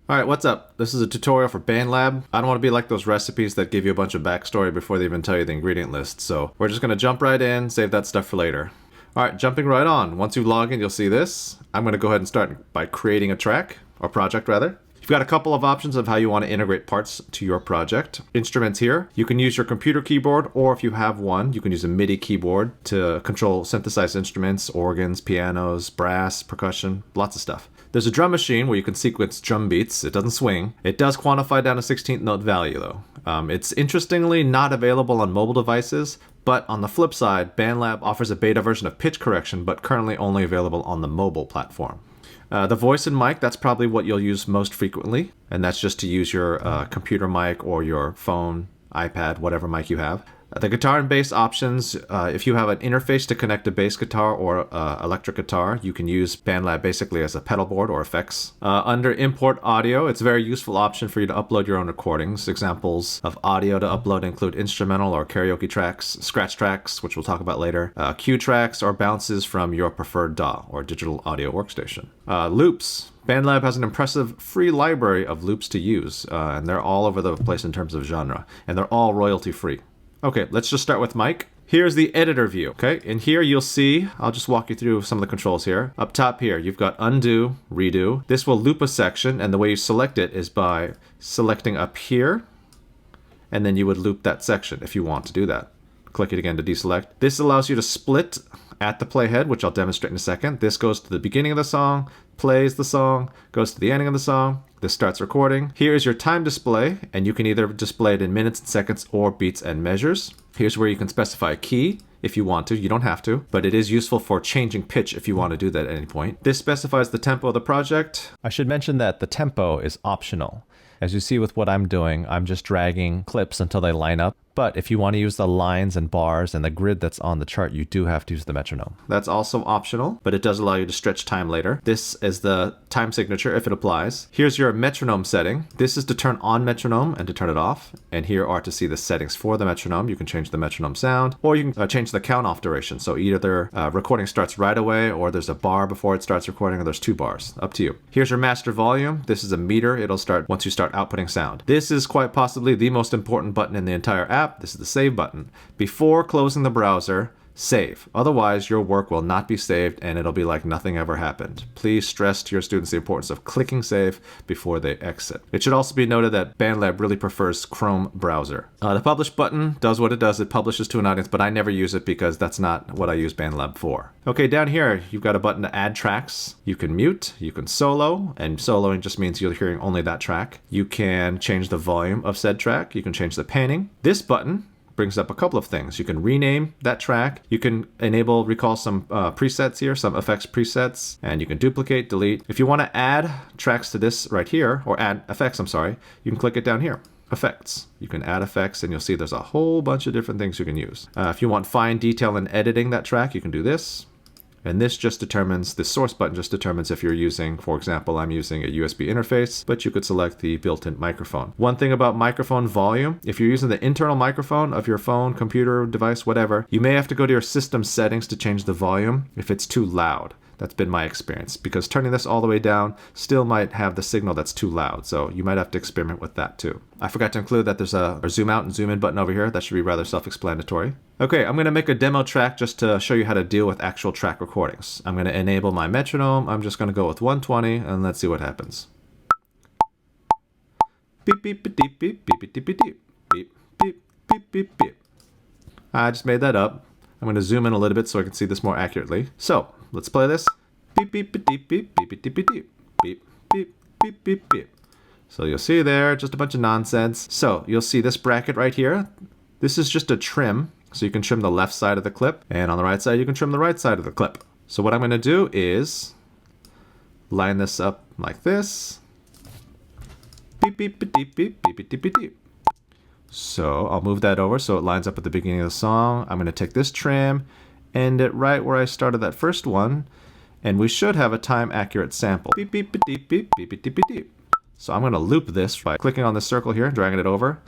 Alright, what's up? This is a tutorial for Bandlab. I don't want to be like those recipes that give you a bunch of backstory before they even tell you the ingredient list, so we're just going to jump right in, save that stuff for later. Alright, jumping right on. Once you log in, you'll see this. I'm going to go ahead and start by creating a track, or project rather. You've got a couple of options of how you want to integrate parts to your project. Instruments here. You can use your computer keyboard, or if you have one, you can use a MIDI keyboard to control synthesized instruments, organs, pianos, brass, percussion, lots of stuff. There's a drum machine where you can sequence drum beats. It doesn't swing. It does quantify down to 16th note value though. It's interestingly not available on mobile devices, but on the flip side, Bandlab offers a beta version of pitch correction, but currently only available on the mobile platform. The voice and mic, that's probably what you'll use most frequently, and that's just to use your computer mic or your phone, iPad, whatever mic you have. The guitar and bass options, if you have an interface to connect a bass guitar or electric guitar, you can use Bandlab basically as a pedal board or effects. Under import audio, it's a very useful option for you to upload your own recordings. Examples of audio to upload include instrumental or karaoke tracks, scratch tracks, which we'll talk about later, cue tracks, or bounces from your preferred DAW or digital audio workstation. Loops. Bandlab has an impressive free library of loops to use, and they're all over the place in terms of genre, and they're all royalty free. Okay, let's just start with mic. Here's the editor view, okay? And here you'll see, I'll just walk you through some of the controls here. Up top here, you've got undo, redo. This will loop a section, and the way you select it is by selecting up here, and then you would loop that section if you want to do that. Click it again to deselect. This allows you to split at the playhead, which I'll demonstrate in a second. This goes to the beginning of the song, plays the song, goes to the ending of the song. This starts recording. Here's your time display, and you can either display it in minutes and seconds or beats and measures. Here's where you can specify a key if you want to. You don't have to, but it is useful for changing pitch if you want to do that at any point. This specifies the tempo of the project. I should mention that the tempo is optional. As you see with what I'm doing, I'm just dragging clips until they line up. But if you want to use the lines and bars and the grid that's on the chart, you do have to use the metronome. That's also optional, but it does allow you to stretch time later. This is the time signature if it applies. Here's your metronome setting. This is to turn on metronome and to turn it off. And here are to see the settings for the metronome. You can change the metronome sound, or you can change the count off duration. So either recording starts right away, or there's a bar before it starts recording, or there's 2 bars. Up to you. Here's your master volume. This is a meter. It'll start once you start outputting sound. This is quite possibly the most important button in the entire app. This is the save button. Before closing the browser, save. Otherwise, your work will not be saved and it'll be like nothing ever happened. Please stress to your students the importance of clicking save before they exit. It should also be noted that Bandlab really prefers Chrome browser. The publish button does what it does. It publishes to an audience, but I never use it because that's not what I use Bandlab for. Okay, down here, you've got a button to add tracks. You can mute, you can solo, and soloing just means you're hearing only that track. You can change the volume of said track. You can change the panning. This button brings up a couple of things. You can rename that track. You can recall some presets here, some effects presets, and you can duplicate, delete. If you want to add tracks to this right here, or add effects, I'm sorry, you can click it down here. Effects. You can add effects and you'll see there's a whole bunch of different things you can use. If you want fine detail in editing that track, you can do this. And this just determines, the source button just determines if you're using, for example, I'm using a USB interface, but you could select the built-in microphone. One thing about microphone volume, if you're using the internal microphone of your phone, computer, device, whatever, you may have to go to your system settings to change the volume if it's too loud. That's been my experience, because turning this all the way down still might have the signal that's too loud, so you might have to experiment with that too. I forgot to include that there's a zoom out and zoom in button over here. That should be rather self-explanatory. Okay, I'm going to make a demo track just to show you how to deal with actual track recordings. I'm going to enable my metronome. I'm just going to go with 120, and let's see what happens. Beep, beep, beep, beep, beep, beep, beep, beep, beep, beep, beep, beep, beep, beep. I just made that up. I'm going to zoom in a little bit so I can see this more accurately. So, let's play this. Beep, beep, beep, beep, beep, beep, beep, beep, beep, beep, beep, beep, beep, beep. So you'll see there, just a bunch of nonsense. So you'll see this bracket right here. This is just a trim. So you can trim the left side of the clip, and on the right side, you can trim the right side of the clip. So what I'm going to do is line this up like this. Beep, beep, beep, beep, beep, beep, beep, beep, beep. So I'll move that over so it lines up at the beginning of the song. I'm going to take this trim, end it right where I started that first one, and we should have a time accurate sample. Beep, beep, beep, beep, beep, beep, beep, beep, beep. So I'm going to loop this by clicking on this circle here, dragging it over.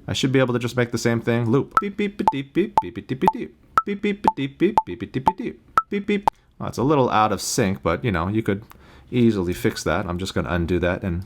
I should be able to just make the same thing. Loop. Beep, beep, beep, beep, beep, beep, beep, beep, beep. Beep, beep, beep, beep, beep, beep, beep, beep, beep, beep, beep. Well, it's a little out of sync, but you know, you could easily fix that. I'm just going to undo that and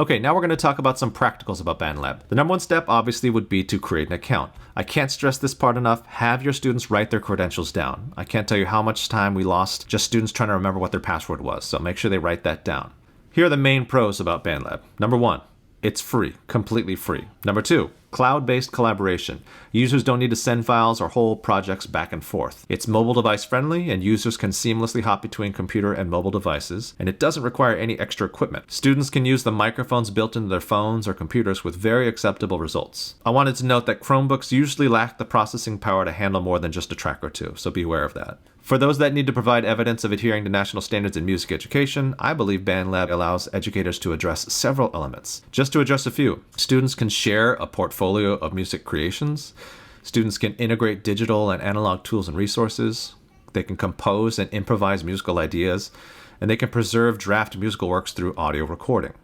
Okay, now we're going to talk about some practicals about Bandlab. The number one step obviously would be to create an account. I can't stress this part enough. Have your students write their credentials down. I can't tell you how much time we lost just students trying to remember what their password was, so make sure they write that down. Here are the main pros about Bandlab. Number one, it's free, completely free. Number two, cloud-based collaboration. Users don't need to send files or whole projects back and forth. It's mobile device friendly, and users can seamlessly hop between computer and mobile devices, and it doesn't require any extra equipment. Students can use the microphones built into their phones or computers with very acceptable results. I wanted to note that Chromebooks usually lack the processing power to handle more than just a track or two, so be aware of that. For those that need to provide evidence of adhering to national standards in music education, I believe Bandlab allows educators to address several elements. Just to address a few, students can share a portfolio of music creations. Students can integrate digital and analog tools and resources. They can compose and improvise musical ideas, and they can preserve draft musical works through audio recording.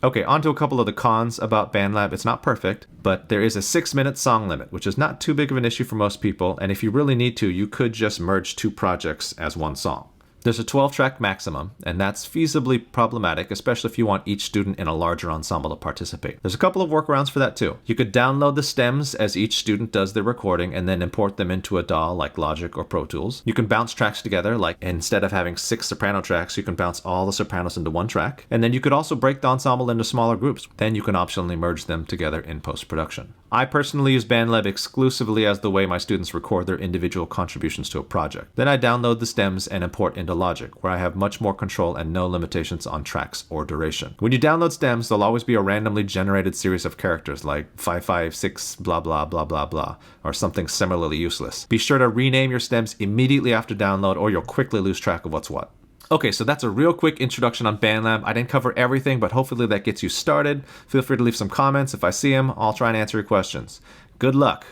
Okay, on to a couple of the cons about Bandlab. It's not perfect, but there is a 6-minute song limit, which is not too big of an issue for most people, and if you really need to, you could just merge 2 projects as one song. There's a 12-track maximum, and that's feasibly problematic, especially if you want each student in a larger ensemble to participate. There's a couple of workarounds for that too. You could download the stems as each student does their recording and then import them into a DAW like Logic or Pro Tools. You can bounce tracks together, like instead of having 6 soprano tracks, you can bounce all the sopranos into one track. And then you could also break the ensemble into smaller groups. Then you can optionally merge them together in post-production. I personally use Bandlab exclusively as the way my students record their individual contributions to a project. Then I download the stems and import into Logic, where I have much more control and no limitations on tracks or duration. When you download stems, there'll always be a randomly generated series of characters like 556 blah blah blah blah blah, or something similarly useless. Be sure to rename your stems immediately after download or you'll quickly lose track of what's what. Okay, so that's a real quick introduction on Bandlab. I didn't cover everything, but hopefully that gets you started. Feel free to leave some comments. If I see them, I'll try and answer your questions. Good luck!